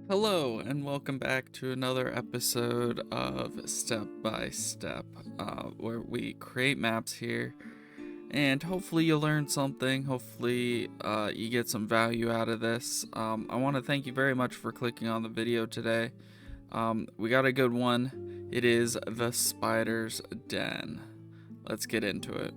Hello, and welcome back to another episode of Step by Step, where we create maps here, and hopefully you learn something. Hopefully, you get some value out of this. I want to thank you very much for clicking on the video today. We got a good one. It is the Spider's Den. Let's get into it.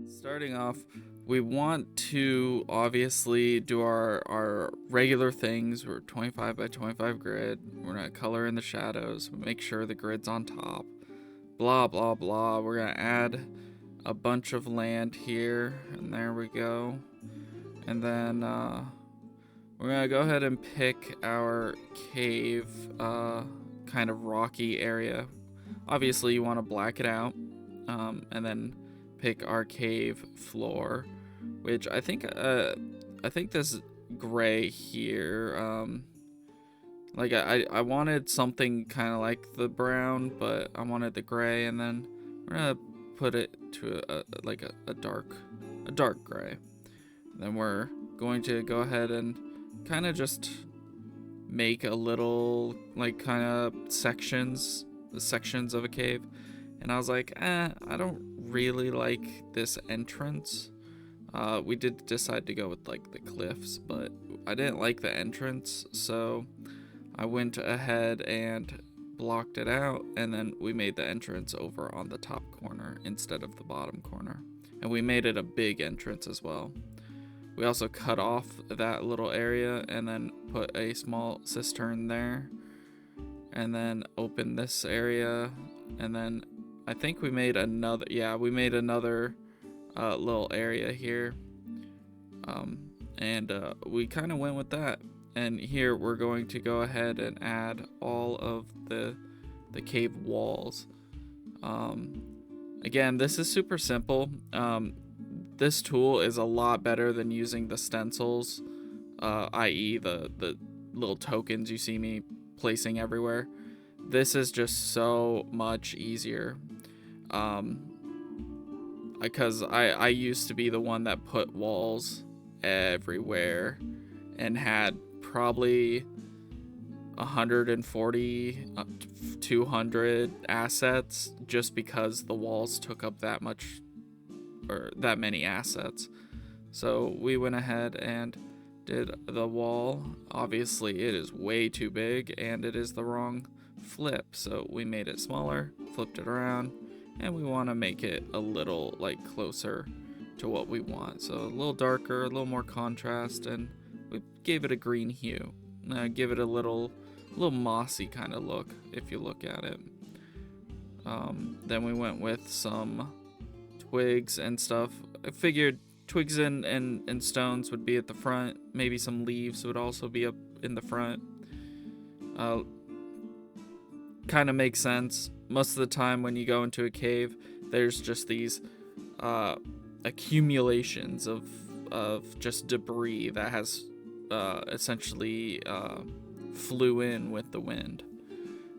Starting off, we want to obviously do our regular things. We're 25 by 25 grid. We're gonna color in the shadows, make sure the grid's on top, blah blah blah. We're gonna add a bunch of land here, and there we go. And then we're gonna go ahead and pick our cave, kind of rocky area. Obviously you want to black it out, and then pick our cave floor, which I think this gray here, like I wanted something kind of like the brown, but I wanted the gray, and then we're gonna put it to a dark gray. Then we're going to go ahead and kind of just make a little like kind of sections of a cave. And I was like, I don't really like this entrance. We did decide to go with like the cliffs, but I didn't like the entrance, so I went ahead and blocked it out, and then we made the entrance over on the top corner instead of the bottom corner. And we made it a big entrance as well. We also cut off that little area and then put a small cistern there, and then opened this area, and then I think we made another, little area here, and we kind of went with that. And here we're going to go ahead and add all of the cave walls. Again, this is super simple. This tool is a lot better than using the stencils, i.e. the little tokens you see me placing everywhere. This is just so much easier. Because I used to be the one that put walls everywhere and had probably 140, 200 assets just because the walls took up that much, or that many assets. So we went ahead and did the wall. Obviously it is way too big and it is the wrong flip, so we made it smaller, flipped it around, and we want to make it a little like closer to what we want, so a little darker, a little more contrast, and we gave it a green hue. Give it a little mossy kind of look if you look at it. Then we went with some twigs and stuff. I figured twigs and stones would be at the front, maybe some leaves would also be up in the front. Kind of makes sense. Most of the time when you go into a cave, there's just these accumulations of just debris that has essentially flew in with the wind.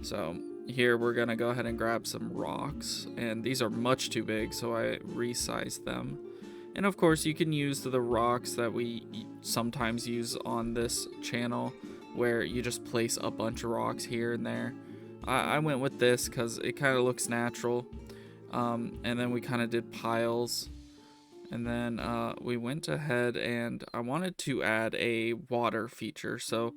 So here we're gonna go ahead and grab some rocks, and these are much too big, so I resized them. And of course you can use the rocks that we sometimes use on this channel, where you just place a bunch of rocks here and there. I went with this because it kind of looks natural. And then we kind of did piles. And then we went ahead and I wanted to add a water feature. So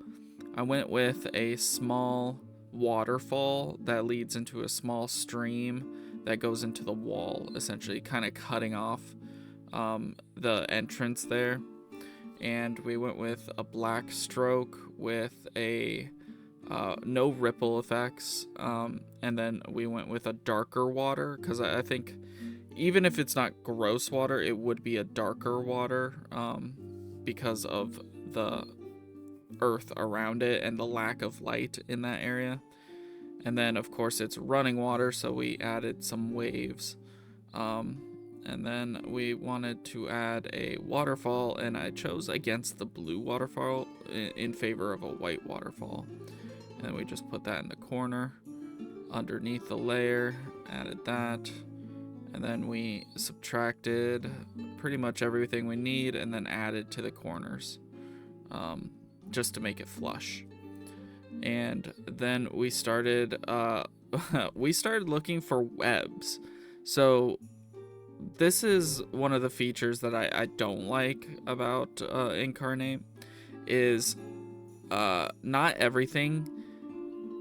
I went with a small waterfall that leads into a small stream that goes into the wall, essentially kind of cutting off the entrance there. And we went with a black stroke with a no ripple effects, and then we went with a darker water because I think even if it's not gross water, it would be a darker water, because of the earth around it and the lack of light in that area. And then of course it's running water, so we added some waves, and then we wanted to add a waterfall, and I chose against the blue waterfall in favor of a white waterfall. And we just put that in the corner underneath the layer, added that, and then we subtracted pretty much everything we need and then added to the corners. just to make it flush. And then we started looking for webs. So this is one of the features that I don't like about Inkarnate, is not everything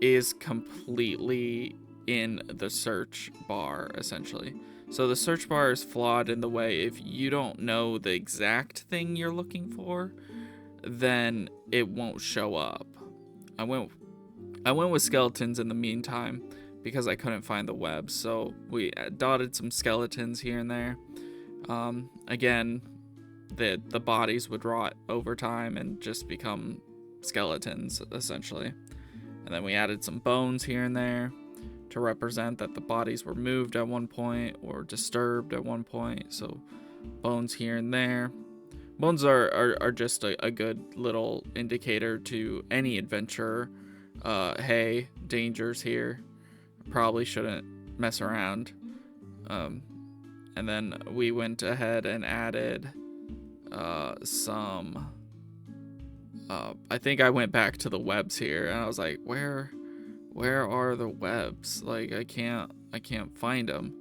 is completely in the search bar, essentially. So the search bar is flawed in the way, if you don't know the exact thing you're looking for, then it won't show up. I went with skeletons in the meantime because I couldn't find the webs, so we dotted some skeletons here and there. Again, the bodies would rot over time and just become skeletons, essentially. And then we added some bones here and there to represent that the bodies were moved at one point or disturbed at one point. So bones here and there. Bones are just a good little indicator to any adventurer. Hey, danger's here. Probably shouldn't mess around. And then we went ahead and added some... I think I went back to the webs here, and I was like, where are the webs? Like, I can't find them.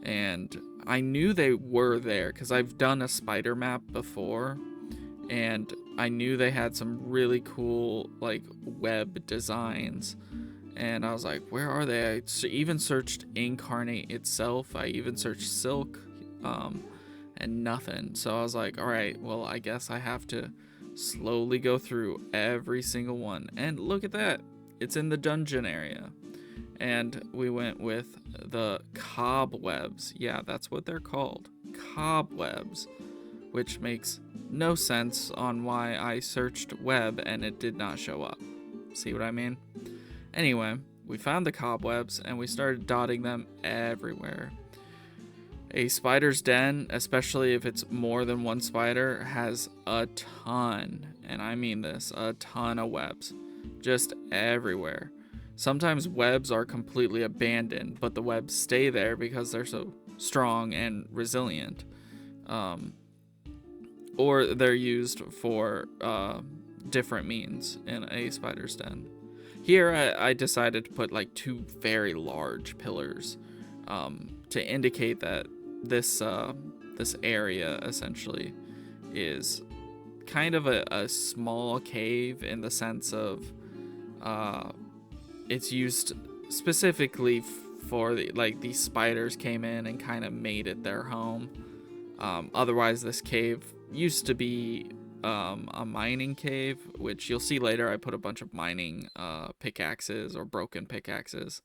And I knew they were there because I've done a spider map before, and I knew they had some really cool like web designs. And I was like, where are they? I even searched Inkarnate itself. I even searched Silk, and nothing. So I was like, all right, well, I guess I have to slowly go through every single one. And look at that, it's in the dungeon area. And we went with the cobwebs. Yeah, that's what they're called, cobwebs, which makes no sense on why I searched web and it did not show up. See what I mean? Anyway, we found the cobwebs and we started dotting them everywhere. A spider's den, especially if it's more than one spider, has a ton, and I mean this, a ton of webs, just everywhere. Sometimes webs are completely abandoned, but the webs stay there because they're so strong and resilient. Or they're used for different means in a spider's den. Here I decided to put like 2 very large pillars to indicate that this area essentially is kind of a small cave, in the sense of it's used specifically for these spiders came in and kind of made it their home. Otherwise, this cave used to be a mining cave, which you'll see later. I put a bunch of mining pickaxes or broken pickaxes.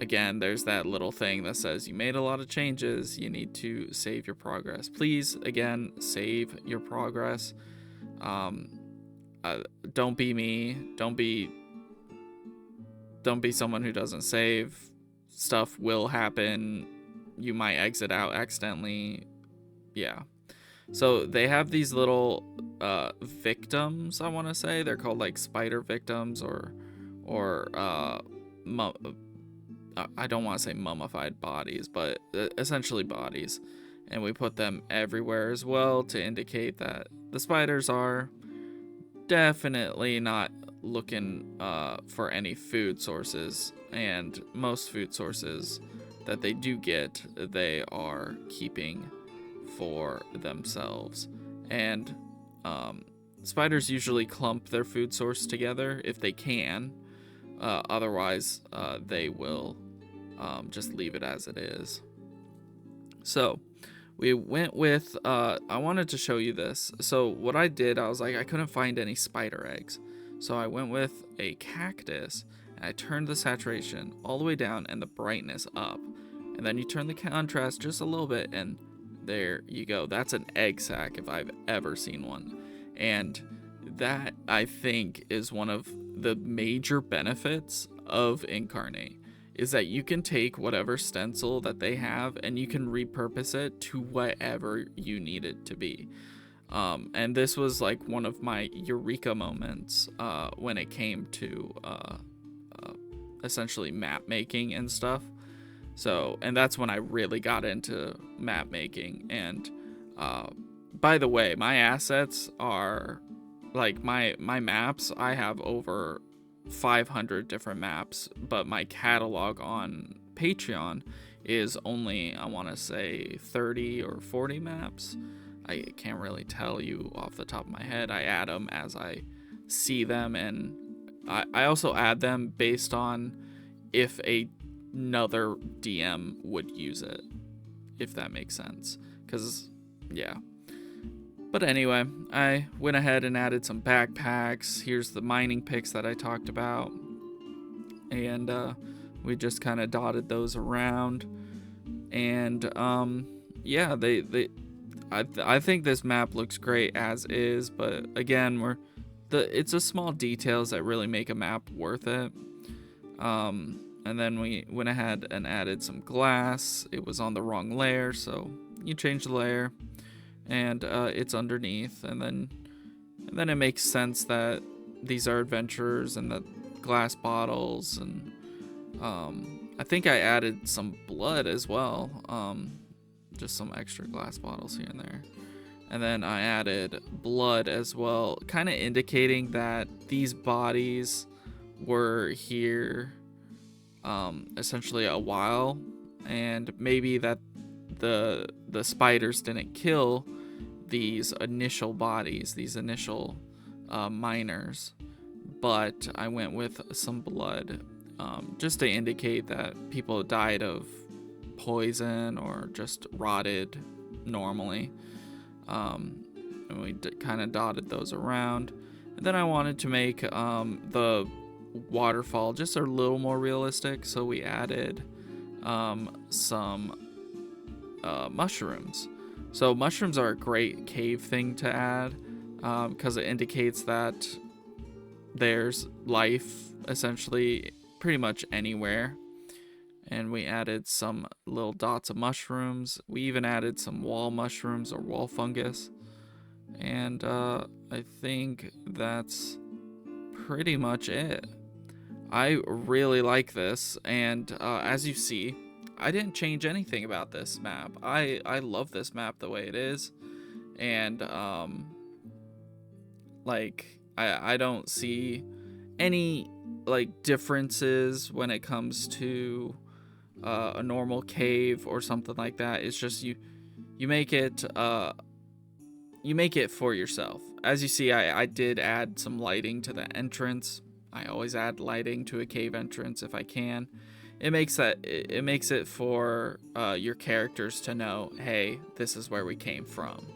Again, there's that little thing that says you made a lot of changes, you need to save your progress. Please, again, save your progress. Don't be me. Don't be someone who doesn't save. Stuff will happen. You might exit out accidentally. Yeah. So they have these little victims, I want to say. They're called like spider victims or I don't want to say mummified bodies, but essentially bodies. And we put them everywhere as well to indicate that the spiders are definitely not looking for any food sources. And most food sources that they do get, they are keeping for themselves. And spiders usually clump their food source together if they can. Otherwise, they will just leave it as it is. So we went with, I wanted to show you this. So what I did, I was like, I couldn't find any spider eggs. So I went with a cactus, and I turned the saturation all the way down and the brightness up. And then you turn the contrast just a little bit, and there you go. That's an egg sac if I've ever seen one. And that, I think, is one of the major benefits of Inkarnate, is that you can take whatever stencil that they have and you can repurpose it to whatever you need it to be. And this was like one of my eureka moments when it came to essentially map making and stuff. So, and that's when I really got into map making. And by the way, my assets are like my maps, I have over 500 different maps, but my catalog on Patreon is only, I want to say, 30 or 40 maps. I can't really tell you off the top of my head. I add them as I see them, and I also add them based on if another DM would use it, if that makes sense. Because, yeah. But anyway, I went ahead and added some backpacks. Here's the mining picks that I talked about. And we just kind of dotted those around. And yeah, I think this map looks great as is, but again, it's the small details that really make a map worth it. And then we went ahead and added some glass. It was on the wrong layer, so you change the layer, and it's underneath. And then it makes sense that these are adventurers and the glass bottles. And I think I added some blood as well. Just some extra glass bottles here and there. And then I added blood as well, kind of indicating that these bodies were here essentially a while, and maybe that the spiders didn't kill these initial bodies, these initial miners, but I went with some blood just to indicate that people died of poison or just rotted normally. And we kind of dotted those around. And then I wanted to make the waterfall just a little more realistic, so we added some mushrooms. So mushrooms are a great cave thing to add because it indicates that there's life essentially pretty much anywhere. And we added some little dots of mushrooms. We even added some wall mushrooms or wall fungus. And I think that's pretty much it. I really like this, and as you see, I didn't change anything about this map. I love this map the way it is, and like I don't see any like differences when it comes to a normal cave or something like that. It's just you make it for yourself. As you see, I did add some lighting to the entrance. I always add lighting to a cave entrance if I can. It makes it for your characters to know, hey, this is where we came from.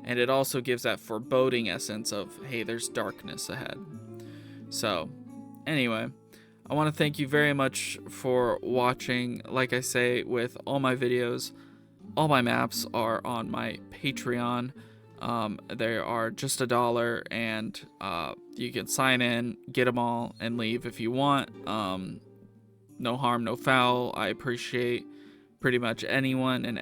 And it also gives that foreboding essence of, hey, there's darkness ahead. So, anyway, I want to thank you very much for watching. Like I say, with all my videos, all my maps are on my Patreon. They are just $1, and you can sign in, get them all, and leave if you want. No harm, no foul. I appreciate pretty much anyone and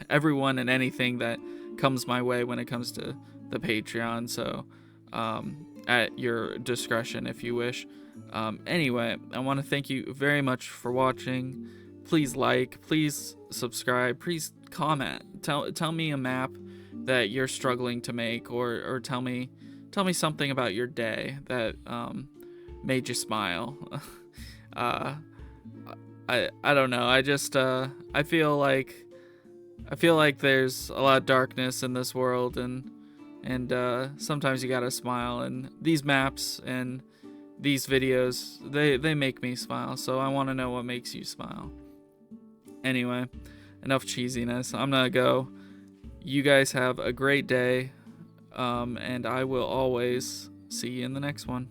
everyone and anything that comes my way when it comes to the Patreon. So at your discretion if you wish. Anyway, I want to thank you very much for watching. Please like, please subscribe, please comment. Tell me a map that you're struggling to make, or tell me something about your day that made you smile. I don't know. I just I feel like there's a lot of darkness in this world, and sometimes you gotta smile, and these maps and these videos, they make me smile, so I want to know what makes you smile. Anyway, enough cheesiness. I'm gonna go. You guys have a great day, and I will always see you in the next one.